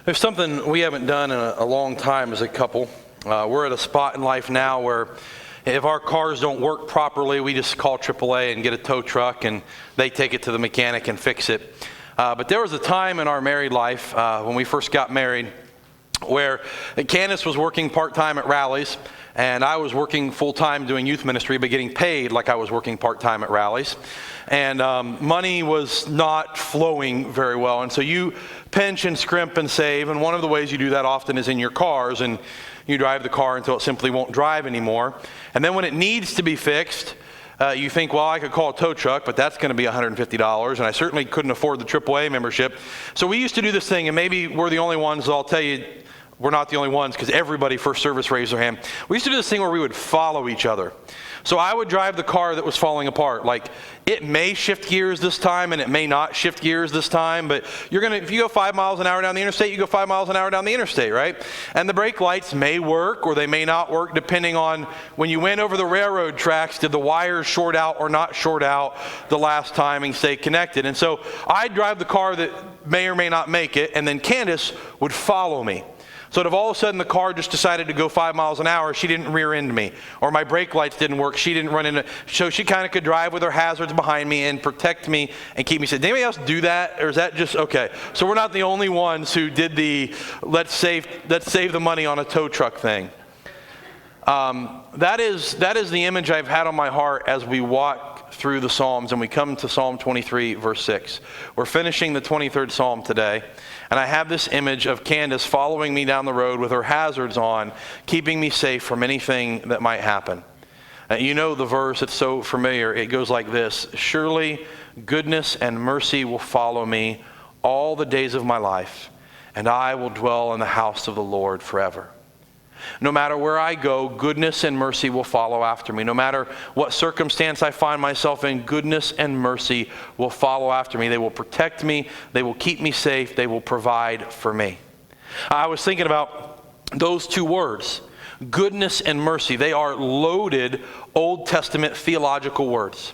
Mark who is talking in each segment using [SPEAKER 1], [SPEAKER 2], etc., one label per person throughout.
[SPEAKER 1] There's something we haven't done in a long time as a couple. We're at a spot in life now where if our cars don't work properly, we just call AAA and get a tow truck, and they take it to the mechanic and fix it. But there was a time in our married life when we first got married where Candace was working part-time at Rallies, and I was working full-time doing youth ministry, but getting paid like I was working part-time at Rallies. And money was not flowing very well. And so you pinch and scrimp and save, and one of the ways you do that often is in your cars, and you drive the car until it simply won't drive anymore. And then when it needs to be fixed, you think, well, I could call a tow truck, but that's going to be $150, and I certainly couldn't afford the AAA membership. So we used to do this thing, and maybe we're the only ones, I'll tell you, we're not the only ones because everybody first service raised their hand. We used to do this thing where we would follow each other. So I would drive the car that was falling apart. Like, it may shift gears this time and it may not shift gears this time, but if you go 5 miles an hour down the interstate, you go 5 miles an hour down the interstate, right? And the brake lights may work or they may not work depending on when you went over the railroad tracks, did the wires short out or not short out the last time and stay connected. And so I'd drive the car that may or may not make it, and then Candace would follow me. So if all of a sudden the car just decided to go 5 miles an hour, she didn't rear end me. Or my brake lights didn't work, she didn't run into. So she kind of could drive with her hazards behind me and protect me and keep me safe. Did anybody else do that? Or is that just, okay. So we're not the only ones who did the let's save the money on a tow truck thing. That is the image I've had on my heart as we walk through the Psalms, and we come to Psalm 23, verse 6. We're finishing the 23rd Psalm today, and I have this image of Candace following me down the road with her hazards on, keeping me safe from anything that might happen. You know the verse, it's so familiar. It goes like this: surely goodness and mercy will follow me all the days of my life, and I will dwell in the house of the Lord forever. No matter where I go, goodness and mercy will follow after me. No matter what circumstance I find myself in, goodness and mercy will follow after me. They will protect me. They will keep me safe. They will provide for me. I was thinking about those two words, goodness and mercy. They are loaded Old Testament theological words.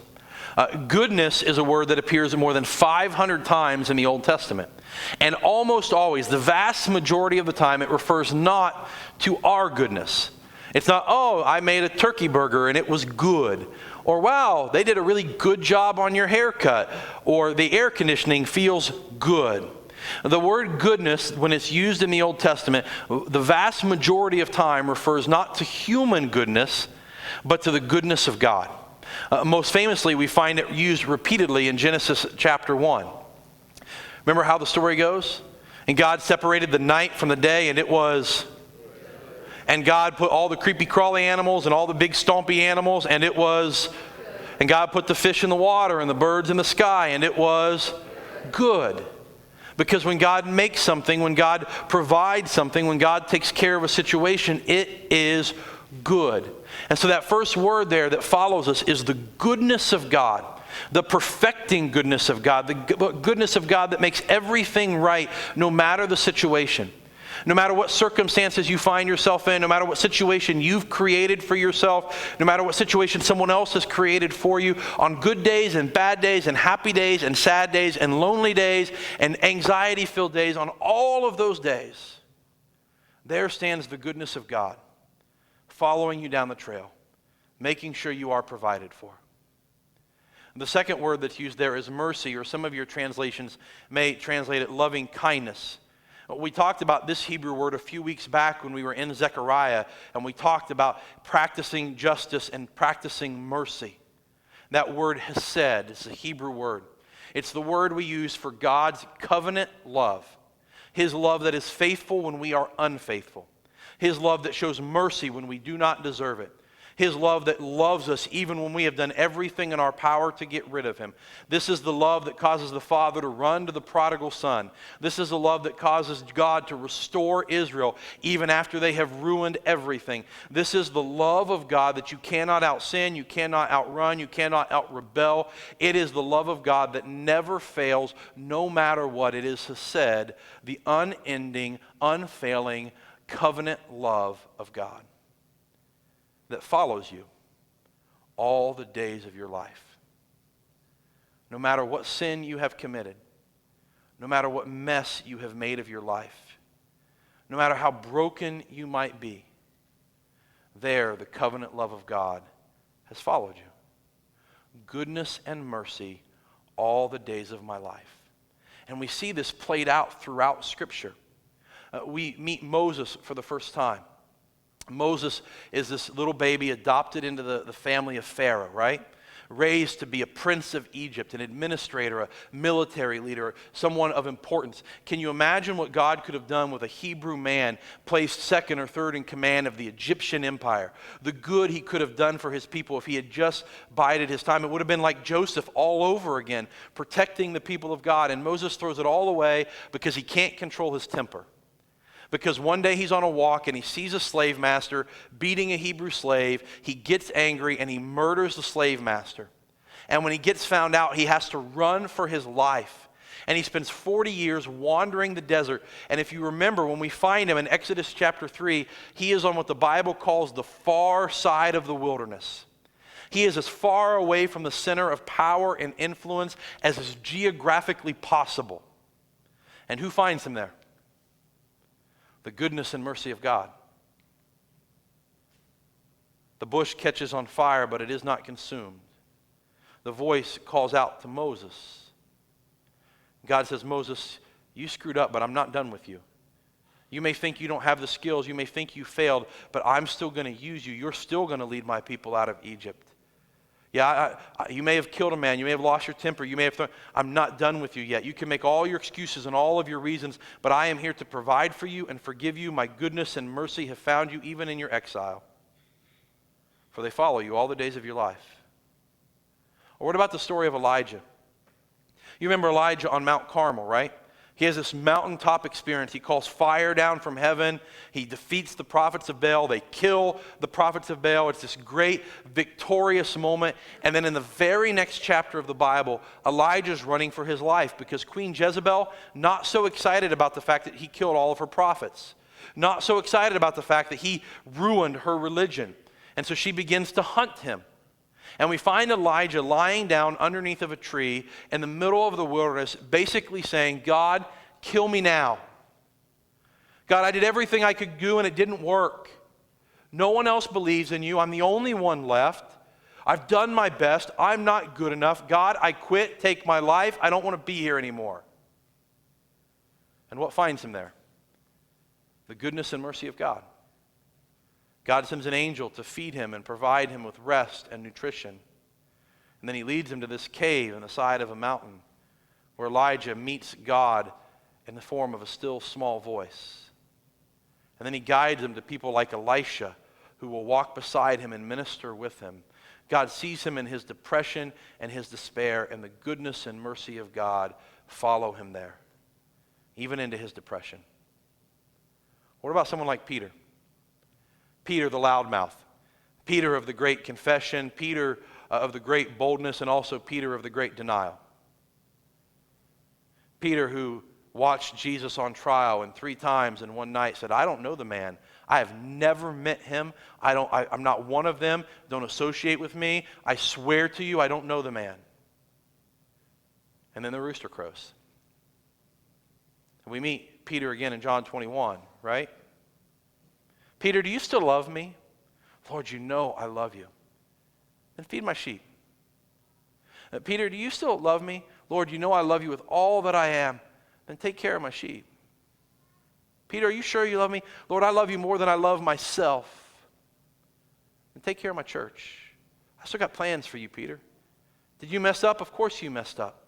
[SPEAKER 1] Goodness is a word that appears more than 500 times in the Old Testament. And almost always, the vast majority of the time, it refers not to our goodness. It's not, oh, I made a turkey burger and it was good. Or, wow, they did a really good job on your haircut. Or the air conditioning feels good. The word goodness, when it's used in the Old Testament, the vast majority of time refers not to human goodness, but to the goodness of God. Most famously, we find it used repeatedly in Genesis chapter 1. Remember how the story goes? And God separated the night from the day, and it was... And God put all the creepy crawly animals and all the big stompy animals, and it was... And God put the fish in the water and the birds in the sky, and it was good. Because when God makes something, when God provides something, when God takes care of a situation, it is good. And so that first word there that follows us is the goodness of God, the perfecting goodness of God, the goodness of God that makes everything right no matter the situation. No matter what circumstances you find yourself in, no matter what situation you've created for yourself, no matter what situation someone else has created for you, on good days and bad days and happy days and sad days and lonely days and anxiety-filled days, on all of those days, there stands the goodness of God, following you down the trail, making sure you are provided for. The second word that's used there is mercy, or some of your translations may translate it loving kindness. We talked about this Hebrew word a few weeks back when we were in Zechariah, and we talked about practicing justice and practicing mercy. That word hesed is a Hebrew word. It's the word we use for God's covenant love. His love that is faithful when we are unfaithful. His love that shows mercy when we do not deserve it. His love that loves us even when we have done everything in our power to get rid of him. This is the love that causes the Father to run to the prodigal son. This is the love that causes God to restore Israel even after they have ruined everything. This is the love of God that you cannot out-sin, you cannot outrun, you cannot out-rebel. It is the love of God that never fails no matter what. It is said, the unending, unfailing, covenant love of God that follows you all the days of your life. No matter what sin you have committed, no matter what mess you have made of your life, no matter how broken you might be, there the covenant love of God has followed you. Goodness and mercy all the days of my life. And we see this played out throughout Scripture. We meet Moses for the first time. Moses is this little baby adopted into the family of Pharaoh, right? Raised to be a prince of Egypt, an administrator, a military leader, someone of importance. Can you imagine what God could have done with a Hebrew man placed second or third in command of the Egyptian empire? The good he could have done for his people if he had just bided his time. It would have been like Joseph all over again, protecting the people of God. And Moses throws it all away because he can't control his temper. Because one day he's on a walk and he sees a slave master beating a Hebrew slave. He gets angry and he murders the slave master. And when he gets found out, he has to run for his life. And he spends 40 years wandering the desert. And if you remember, when we find him in Exodus chapter 3, he is on what the Bible calls the far side of the wilderness. He is as far away from the center of power and influence as is geographically possible. And who finds him there? The goodness and mercy of God. The bush catches on fire, but it is not consumed. The voice calls out to Moses. God says, Moses, you screwed up, but I'm not done with you. You may think you don't have the skills. You may think you failed, but I'm still going to use you. You're still going to lead my people out of Egypt. Yeah, you may have killed a man. You may have lost your temper. You may have thrown. I'm not done with you yet. You can make all your excuses and all of your reasons, but I am here to provide for you and forgive you. My goodness and mercy have found you even in your exile. For they follow you all the days of your life. Or what about the story of Elijah? You remember Elijah on Mount Carmel, right? He has this mountaintop experience. He calls fire down from heaven. He defeats the prophets of Baal. They kill the prophets of Baal. It's this great victorious moment. And then in the very next chapter of the Bible, Elijah's running for his life because Queen Jezebel, not so excited about the fact that he killed all of her prophets. Not so excited about the fact that he ruined her religion. And so she begins to hunt him. And we find Elijah lying down underneath of a tree in the middle of the wilderness, basically saying, God, kill me now. God, I did everything I could do and it didn't work. No one else believes in you. I'm the only one left. I've done my best. I'm not good enough. God, I quit. Take my life. I don't want to be here anymore. And what finds him there? The goodness and mercy of God. God sends an angel to feed him and provide him with rest and nutrition. And then he leads him to this cave in the side of a mountain where Elijah meets God in the form of a still small voice. And then he guides him to people like Elisha who will walk beside him and minister with him. God sees him in his depression and his despair, and the goodness and mercy of God follow him there, even into his depression. What about someone like Peter? Peter the loudmouth, Peter of the great confession, Peter of the great boldness, and also Peter of the great denial. Peter who watched Jesus on trial and 3 times in one night said, I don't know the man. I have never met him. I'm not one of them. Don't associate with me. I swear to you, I don't know the man. And then the rooster crows. And we meet Peter again in John 21, right? Peter, do you still love me? Lord, you know I love you. Then feed my sheep. Peter, do you still love me? Lord, you know I love you with all that I am. Then take care of my sheep. Peter, are you sure you love me? Lord, I love you more than I love myself. Then take care of my church. I still got plans for you, Peter. Did you mess up? Of course you messed up.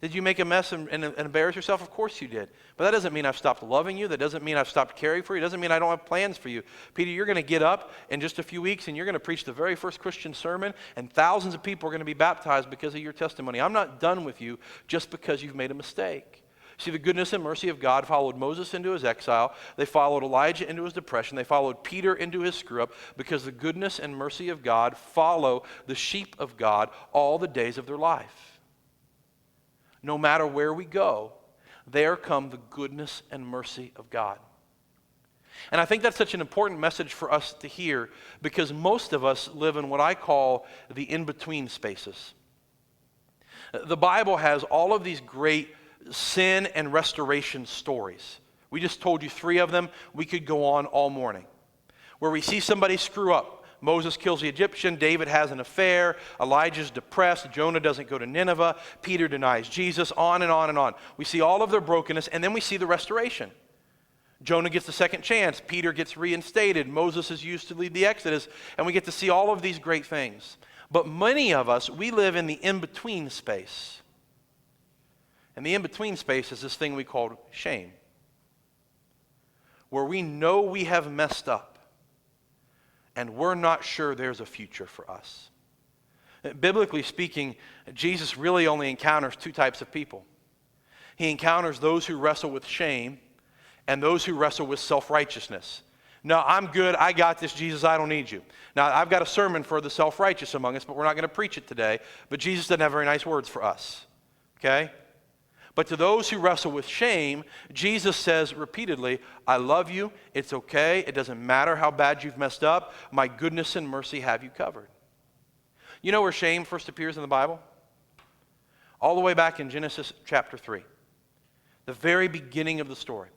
[SPEAKER 1] Did you make a mess and embarrass yourself? Of course you did. But that doesn't mean I've stopped loving you. That doesn't mean I've stopped caring for you. It doesn't mean I don't have plans for you. Peter, you're going to get up in just a few weeks and you're going to preach the very first Christian sermon, and thousands of people are going to be baptized because of your testimony. I'm not done with you just because you've made a mistake. See, the goodness and mercy of God followed Moses into his exile. They followed Elijah into his depression. They followed Peter into his screw-up, because the goodness and mercy of God follow the sheep of God all the days of their life. No matter where we go, there come the goodness and mercy of God. And I think that's such an important message for us to hear, because most of us live in what I call the in-between spaces. The Bible has all of these great sin and restoration stories. We just told you 3 of them. We could go on all morning. Where we see somebody screw up. Moses kills the Egyptian, David has an affair, Elijah's depressed, Jonah doesn't go to Nineveh, Peter denies Jesus, on and on and on. We see all of their brokenness, and then we see the restoration. Jonah gets a second chance, Peter gets reinstated, Moses is used to lead the Exodus, and we get to see all of these great things. But many of us, we live in the in-between space. And the in-between space is this thing we call shame, where we know we have messed up, and we're not sure there's a future for us. Biblically speaking, Jesus really only encounters 2 types of people. He encounters those who wrestle with shame and those who wrestle with self-righteousness. No, I'm good. I got this, Jesus. I don't need you. Now, I've got a sermon for the self-righteous among us, but we're not going to preach it today. But Jesus doesn't have very nice words for us. Okay? But to those who wrestle with shame, Jesus says repeatedly, I love you, it's okay, it doesn't matter how bad you've messed up, my goodness and mercy have you covered. You know where shame first appears in the Bible? All the way back in Genesis chapter 3, the very beginning of the story.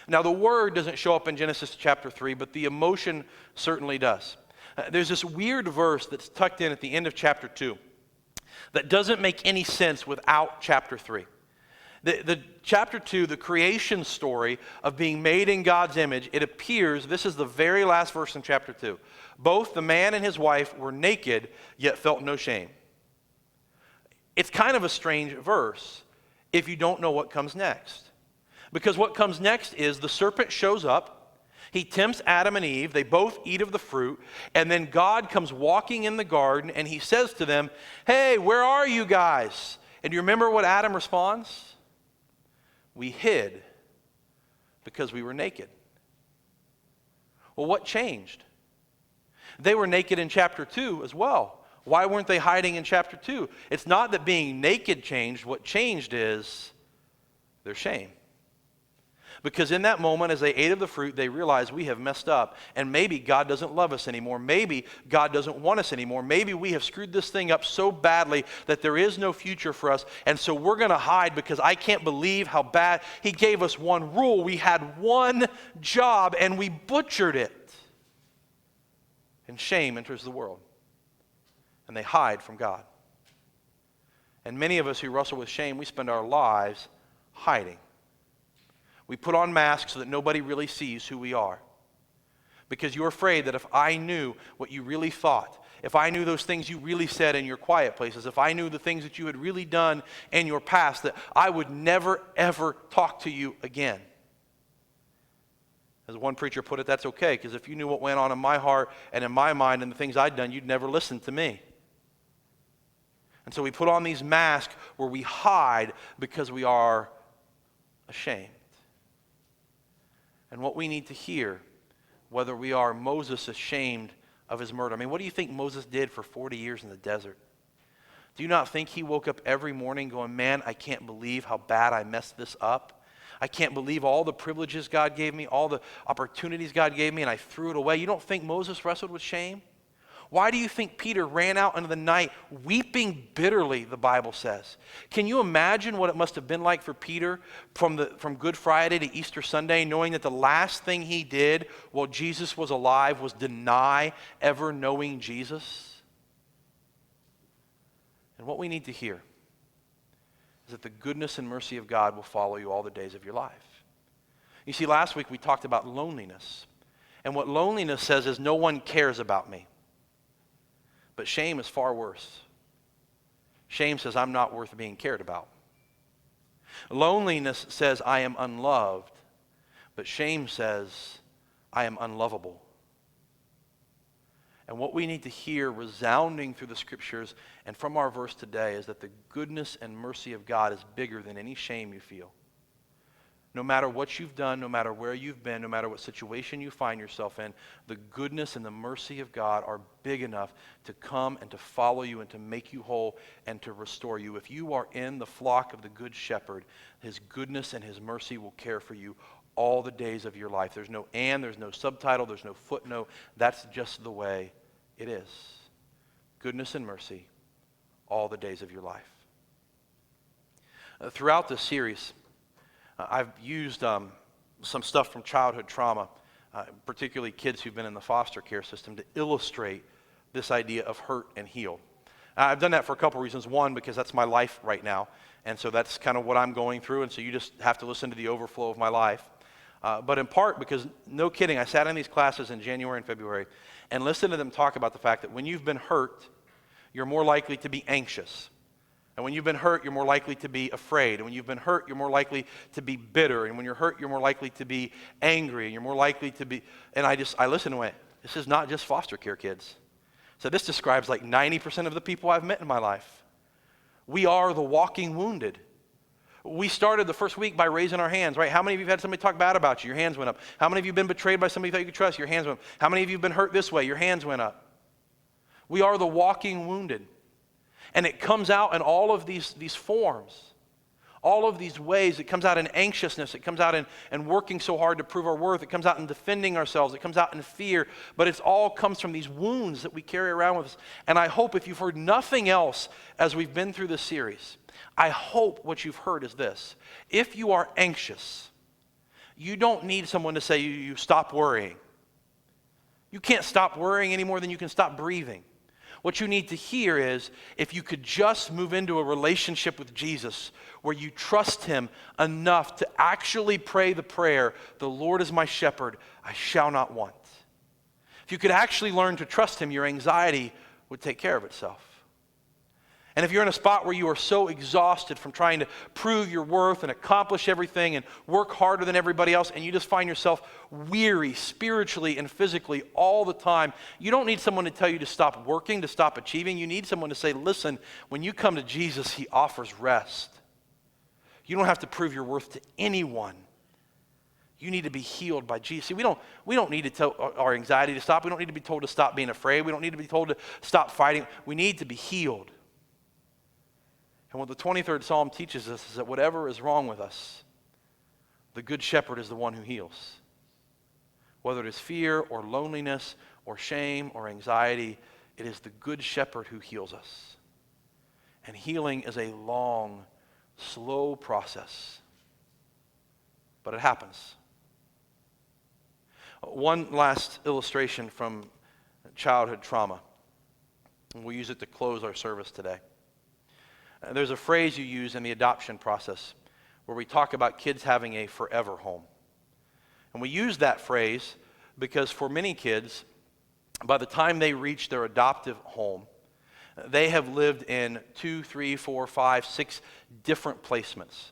[SPEAKER 1] Now the word doesn't show up in Genesis chapter 3, but the emotion certainly does. There's this weird verse that's tucked in at the end of chapter 2 that doesn't make any sense without chapter 3. The chapter 2, the creation story of being made in God's image, it appears, this is the very last verse in chapter 2. Both the man and his wife were naked, yet felt no shame. It's kind of a strange verse if you don't know what comes next. Because what comes next is the serpent shows up, he tempts Adam and Eve, they both eat of the fruit, and then God comes walking in the garden and he says to them, hey, where are you guys? And do you remember what Adam responds? We hid because we were naked. Well, what changed? They were naked in chapter 2 as well. Why weren't they hiding in chapter 2? It's not that being naked changed. What changed is their shame. Because in that moment, as they ate of the fruit, they realized we have messed up. And maybe God doesn't love us anymore. Maybe God doesn't want us anymore. Maybe we have screwed this thing up so badly that there is no future for us. And so we're going to hide because I can't believe how bad. He gave us one rule. We had one job and we butchered it. And shame enters the world. And they hide from God. And many of us who wrestle with shame, we spend our lives hiding. We put on masks so that nobody really sees who we are. Because you're afraid that if I knew what you really thought, if I knew those things you really said in your quiet places, if I knew the things that you had really done in your past, that I would never, ever talk to you again. As one preacher put it, that's okay, because if you knew what went on in my heart and in my mind and the things I'd done, you'd never listen to me. And so we put on these masks where we hide because we are ashamed. And what we need to hear, whether we are Moses ashamed of his murder. I mean, what do you think Moses did for 40 years in the desert? Do you not think he woke up every morning going, man, I can't believe how bad I messed this up. I can't believe all the privileges God gave me, all the opportunities God gave me, and I threw it away. You don't think Moses wrestled with shame? Why do you think Peter ran out into the night weeping bitterly, the Bible says? Can you imagine what it must have been like for Peter from Good Friday to Easter Sunday, knowing that the last thing he did while Jesus was alive was deny ever knowing Jesus? And what we need to hear is that the goodness and mercy of God will follow you all the days of your life. You see, last week we talked about loneliness. And what loneliness says is no one cares about me. But shame is far worse. Shame says I'm not worth being cared about. Loneliness says I am unloved, but shame says I am unlovable. And what we need to hear resounding through the scriptures and from our verse today is that the goodness and mercy of God is bigger than any shame you feel. No matter what you've done, no matter where you've been, no matter what situation you find yourself in, the goodness and the mercy of God are big enough to come and to follow you and to make you whole and to restore you. If you are in the flock of the Good Shepherd, his goodness and his mercy will care for you all the days of your life. There's no and, there's no subtitle, there's no footnote. That's just the way it is. Goodness and mercy all the days of your life. Throughout this series, I've used some stuff from childhood trauma, particularly kids who've been in the foster care system, to illustrate this idea of hurt and heal. I've done that for a couple reasons. One, because that's my life right now, and so that's kind of what I'm going through, and so you just have to listen to the overflow of my life. But in part because, no kidding, I sat in these classes in January and February and listened to them talk about the fact that when you've been hurt, you're more likely to be anxious. And when you've been hurt, you're more likely to be afraid. And when you've been hurt, you're more likely to be bitter. And when you're hurt, you're more likely to be angry. And you're more likely to be, and I listened and went, this is not just foster care kids. So this describes like 90% of the people I've met in my life. We are the walking wounded. We started the first week by raising our hands, right? How many of you have had somebody talk bad about you? Your hands went up. How many of you have been betrayed by somebody you thought you could trust? Your hands went up. How many of you have been hurt this way? Your hands went up. We are the walking wounded. And it comes out in all of these forms, all of these ways. It comes out in anxiousness. It comes out in working so hard to prove our worth. It comes out in defending ourselves. It comes out in fear. But it all comes from these wounds that we carry around with us. And I hope if you've heard nothing else as we've been through this series, I hope what you've heard is this. If you are anxious, you don't need someone to say you stop worrying. You can't stop worrying any more than you can stop breathing. What you need to hear is, if you could just move into a relationship with Jesus where you trust him enough to actually pray the prayer, the Lord is my shepherd, I shall not want. If you could actually learn to trust him, your anxiety would take care of itself. And if you're in a spot where you are so exhausted from trying to prove your worth and accomplish everything and work harder than everybody else, and you just find yourself weary spiritually and physically all the time, you don't need someone to tell you to stop working, to stop achieving. You need someone to say, listen, when you come to Jesus, he offers rest. You don't have to prove your worth to anyone. You need to be healed by Jesus. See, we don't need to tell our anxiety to stop. We don't need to be told to stop being afraid. We don't need to be told to stop fighting. We need to be healed. And what the 23rd Psalm teaches us is that whatever is wrong with us, the Good Shepherd is the one who heals. Whether it is fear or loneliness or shame or anxiety, it is the Good Shepherd who heals us. And healing is a long, slow process, but it happens. One last illustration from childhood trauma, and we'll use it to close our service today. There's a phrase you use in the adoption process where we talk about kids having a forever home. And we use that phrase because for many kids, by the time they reach their adoptive home, they have lived in 2, 3, 4, 5, 6 different placements.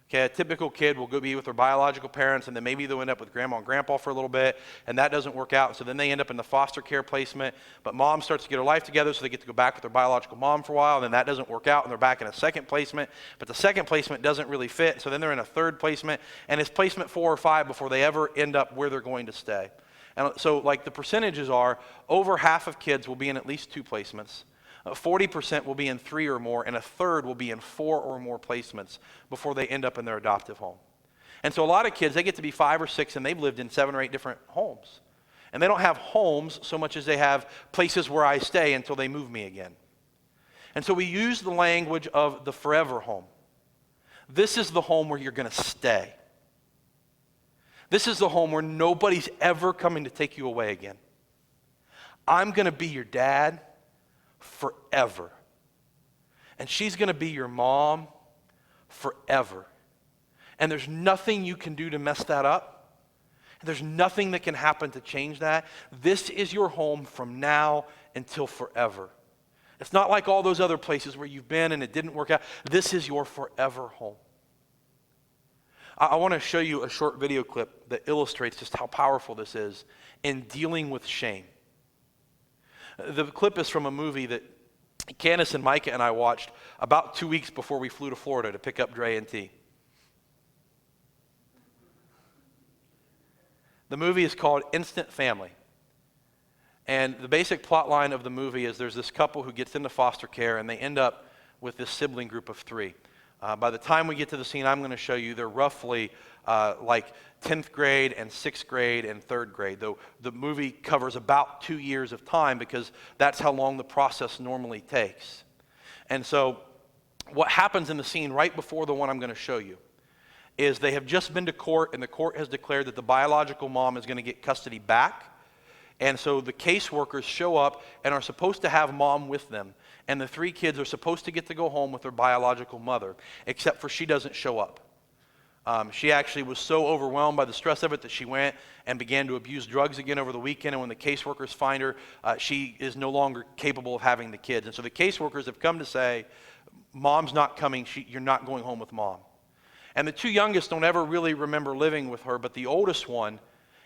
[SPEAKER 1] Okay, a typical kid will go be with their biological parents, and then maybe they'll end up with grandma and grandpa for a little bit, and that doesn't work out. So then they end up in the foster care placement, but mom starts to get her life together, so they get to go back with their biological mom for a while, and then that doesn't work out, and they're back in a second placement, but the second placement doesn't really fit, so then they're in a third placement, and it's placement 4 or 5 before they ever end up where they're going to stay. And so like the percentages are, over half of kids will be in at least 2 placements. 40% will be in 3 or more, and a third will be in 4 or more placements before they end up in their adoptive home. And so a lot of kids, they get to be 5 or 6, and they've lived in 7 or 8 different homes. And they don't have homes so much as they have places where I stay until they move me again. And so we use the language of the forever home. This is the home where you're going to stay. This is the home where nobody's ever coming to take you away again. I'm going to be your dad forever. And she's going to be your mom forever. And there's nothing you can do to mess that up. There's nothing that can happen to change that. This is your home from now until forever. It's not like all those other places where you've been and it didn't work out. This is your forever home. I want to show you a short video clip that illustrates just how powerful this is in dealing with shame. The clip is from a movie that Candace and Micah and I watched about 2 weeks before we flew to Florida to pick up Dre and T. The movie is called Instant Family. And the basic plot line of the movie is there's this couple who gets into foster care, and they end up with this sibling group of 3. By the time we get to the scene I'm going to show you, they're roughly like 10th grade and 6th grade and 3rd grade, though the movie covers about 2 years of time because that's how long the process normally takes. And so what happens in the scene right before the one I'm going to show you is they have just been to court, and the court has declared that the biological mom is going to get custody back. And so the caseworkers show up and are supposed to have mom with them. And the 3 kids are supposed to get to go home with their biological mother, except for she doesn't show up. She actually was so overwhelmed by the stress of it that she went and began to abuse drugs again over the weekend. And when the caseworkers find her, she is no longer capable of having the kids. And so the caseworkers have come to say, mom's not coming. You're not going home with mom. And the 2 youngest don't ever really remember living with her, but the oldest one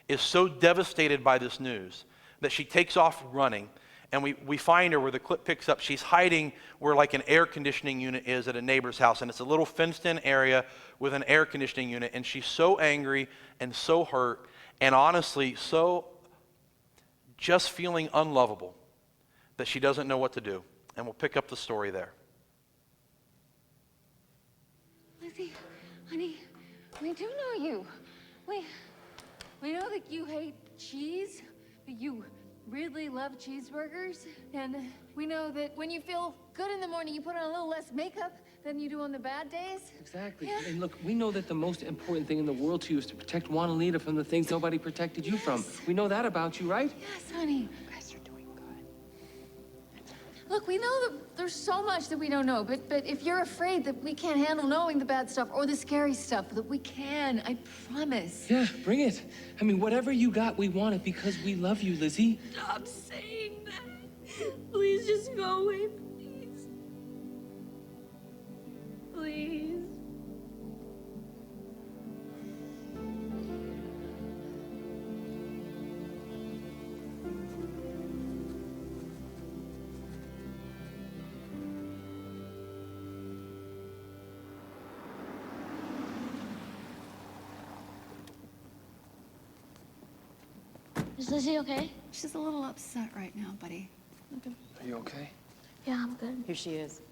[SPEAKER 1] is so devastated by this news that she takes off running. And we find her where the clip picks up. She's hiding where like an air conditioning unit is at a neighbor's house. And it's a little fenced in area with an air conditioning unit. And she's so angry and so hurt and honestly so just feeling unlovable that she doesn't know what to do. And we'll pick up the story there.
[SPEAKER 2] Lizzie, honey, we do know you. We know that you hate cheese, that you really love cheeseburgers, and we know that when you feel good in the morning, you put on a little less makeup than you do on the bad days.
[SPEAKER 3] Exactly.
[SPEAKER 2] Yeah.
[SPEAKER 3] And look, we know that the most important thing in the world to you is to protect Juanita from the things nobody protected you from. We know that about you, right?
[SPEAKER 2] Yes, honey. You guys are doing good. Look, we know that there's so much that we don't know, but if you're afraid that we can't handle knowing the bad stuff or the scary stuff, that we can, I promise.
[SPEAKER 3] Yeah, bring it. I mean, whatever you got, we want it because we love you, Lizzie.
[SPEAKER 2] Stop saying that. Please just go away, please. Please.
[SPEAKER 4] Is Lizzie okay?
[SPEAKER 2] She's a little upset right now, buddy.
[SPEAKER 3] Are you okay?
[SPEAKER 4] Yeah, I'm good.
[SPEAKER 5] Here she is.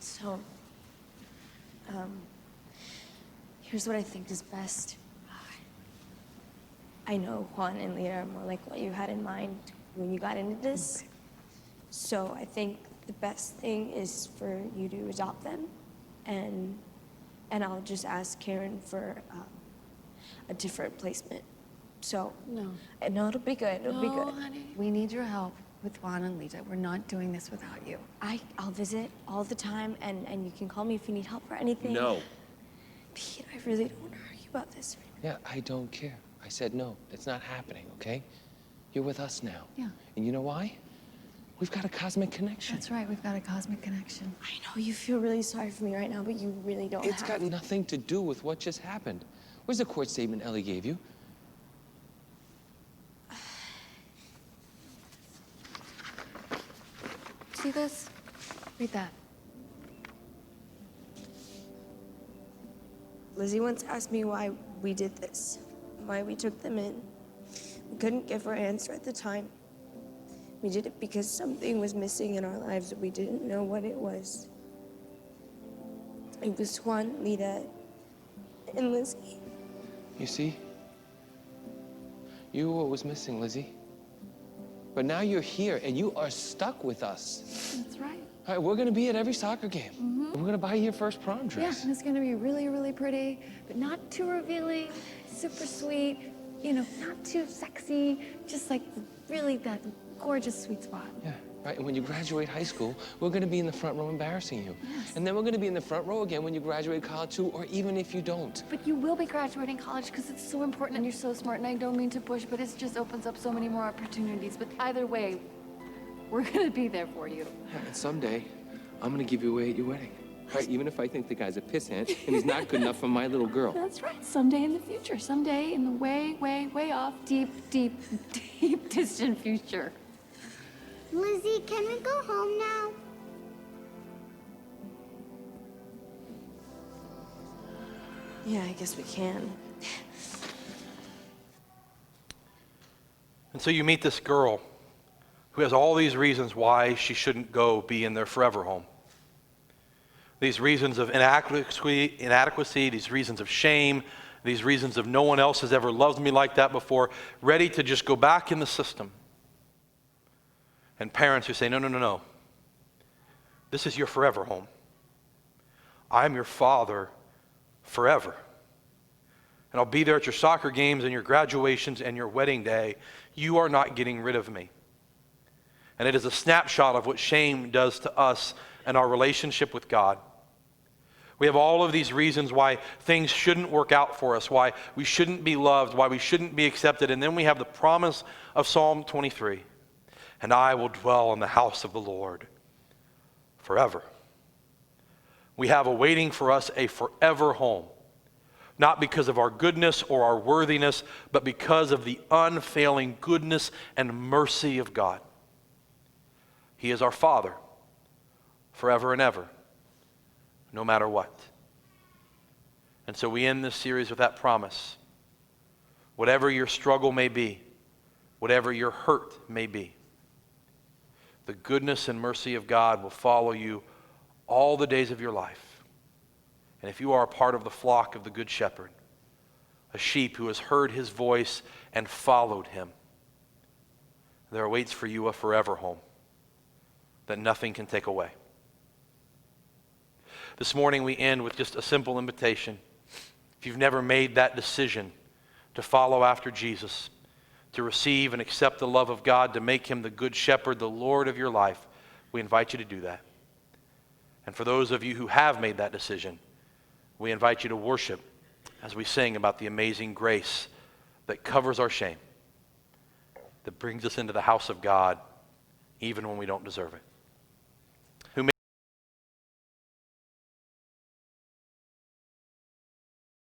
[SPEAKER 4] So, here's what I think is best. I know Juan and Lita are more like what you had in mind when you got into this. So I think the best thing is for you to adopt them, and I'll just ask Karen for a different placement. So
[SPEAKER 2] No.
[SPEAKER 4] no, it'll be good. It'll be good.
[SPEAKER 2] Honey. We need your help with Juan and Lita. We're not doing this without you.
[SPEAKER 4] I'll visit all the time, and you can call me if you need help or anything.
[SPEAKER 3] No.
[SPEAKER 4] Pete, I really don't want to argue about this right
[SPEAKER 3] Yeah, I don't care. I said no. It's not happening, okay? You're with us now.
[SPEAKER 2] Yeah.
[SPEAKER 3] And you know why? We've got a cosmic connection.
[SPEAKER 2] That's right, we've got a cosmic connection.
[SPEAKER 4] I know you feel really sorry for me right now, but you really don't
[SPEAKER 3] It's
[SPEAKER 4] have
[SPEAKER 3] got
[SPEAKER 4] to.
[SPEAKER 3] nothing to do with what just happened. Where's the court statement Ellie gave you?
[SPEAKER 2] See this? Read that.
[SPEAKER 4] Lizzie once asked me why we did this, why we took them in. We couldn't give her an answer at the time. We did it because something was missing in our lives that we didn't know what it was. It was Juan, Lita, and Lizzie.
[SPEAKER 3] You see? You were what was missing, Lizzie. But now you're here and you are stuck with us.
[SPEAKER 2] That's right.
[SPEAKER 3] All right, we're gonna be at every soccer game. And we're gonna buy you your first prom
[SPEAKER 2] Yeah,
[SPEAKER 3] dress.
[SPEAKER 2] and it's gonna be really, really pretty, but not too revealing, super sweet, you know, not too sexy, just like really that gorgeous sweet spot.
[SPEAKER 3] Yeah, right. And when you graduate high school, we're gonna be in the front row embarrassing you.
[SPEAKER 2] Yes.
[SPEAKER 3] And then we're gonna be in the front row again when you graduate college too, or even if you don't.
[SPEAKER 2] But you will be graduating college because it's so important and you're so smart, and I don't mean to push, but it just opens up so many more opportunities. But either way, we're gonna be there for you.
[SPEAKER 3] Yeah, and someday, I'm gonna give you away at your wedding. Right, even if I think the guy's a pissant and he's not good enough for my little girl.
[SPEAKER 2] That's right. Someday in the future. Someday in the way, way, way off, deep, deep, deep, distant future.
[SPEAKER 6] Lizzie, can we go home now?
[SPEAKER 4] Yeah, I guess we can.
[SPEAKER 1] And so you meet this girl who has all these reasons why she shouldn't go be in their forever home. These reasons of inadequacy, these reasons of shame, these reasons of no one else has ever loved me like that before, ready to just go back in the system. And parents who say, no, no, no, no. This is your forever home. I'm your father forever. And I'll be there at your soccer games and your graduations and your wedding day. You are not getting rid of me. And it is a snapshot of what shame does to us and our relationship with God. We have all of these reasons why things shouldn't work out for us, why we shouldn't be loved, why we shouldn't be accepted. And then we have the promise of Psalm 23. And I will dwell in the house of the Lord forever. We have awaiting for us a forever home. Not because of our goodness or our worthiness, but because of the unfailing goodness and mercy of God. He is our Father forever and ever, no matter what. And so we end this series with that promise. Whatever your struggle may be, whatever your hurt may be, the goodness and mercy of God will follow you all the days of your life. And if you are a part of the flock of the Good Shepherd, a sheep who has heard his voice and followed him, there awaits for you a forever home that nothing can take away. This morning we end with just a simple invitation. If you've never made that decision to follow after Jesus, to receive and accept the love of God, to make him the Good Shepherd, the Lord of your life, we invite you to do that. And for those of you who have made that decision, we invite you to worship as we sing about the amazing grace that covers our shame, that brings us into the house of God even when we don't deserve it.